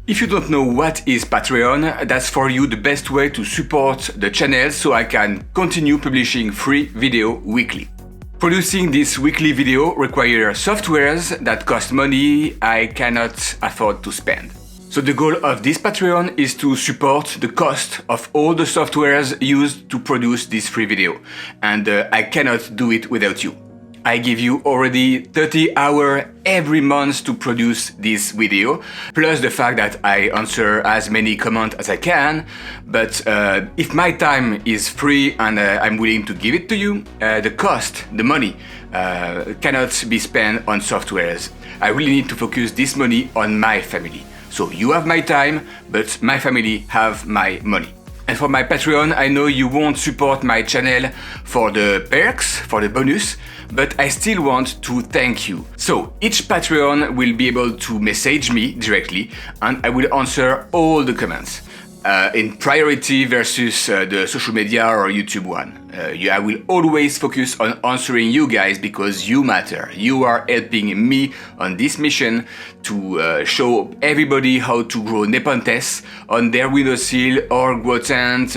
If you don't know what is Patreon, that's for you the best way to support the channel so I can continue publishing free video weekly. Producing this weekly video requires softwares that cost money I cannot afford to spend. So the goal of this Patreon is to support the cost of all the softwares used to produce this free video. And I cannot do it without you. I give you already 30 hours every month to produce this video, plus the fact that I answer as many comments as I can. But if my time is free and I'm willing to give it to you, the cost, the money, cannot be spent on softwares. I really need to focus this money on my family. So you have my time, but my family have my money. And for my Patreon, I know you won't support my channel for the perks, for the bonus, but I still want to thank you. So each Patreon will be able to message me directly and I will answer all the comments in priority versus the social media or YouTube one. I will always focus on answering you guys because you matter. You are helping me on this mission to show everybody how to grow Nepenthes on their Windowsill or Growtent,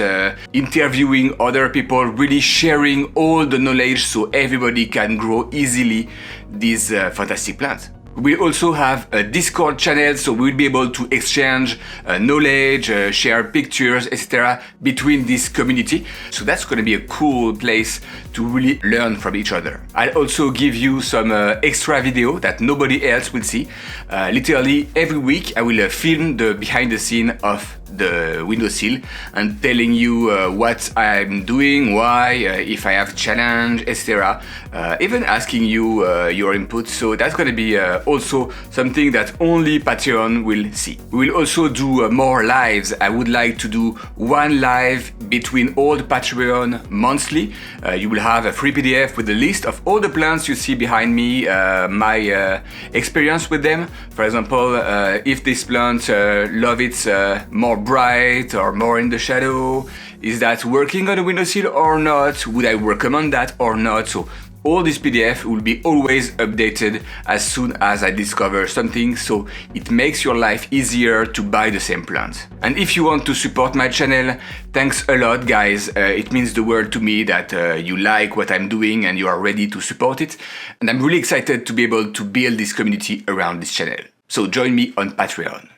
interviewing other people, really sharing all the knowledge so everybody can grow easily these fantastic plants. We also have a Discord channel, so we'll be able to exchange knowledge, share pictures, etc. between this community. So that's going to be a cool place to really learn from each other. I'll also give you some extra video that nobody else will see. Literally every week I will film the behind the scene of the Windowsill and telling you what I'm doing, why, if I have challenge, etc. Even asking you your input. So that's going to be also something that only Patreon will see. We will also do more lives. I would like to do one live between all the Patreon monthly. You will have a free PDF with a list of all the plants you see behind me, my experience with them. For example, if this plant love it more bright or more in the shadow, is that working on a windowsill or not? Would I recommend that or not? So all this PDF will be always updated as soon as I discover something, so it makes your life easier to buy the same plant. And if you want to support my channel, thanks a lot guys. It means the world to me that you like what I'm doing and you are ready to support it. And I'm really excited to be able to build this community around this channel. So join me on Patreon.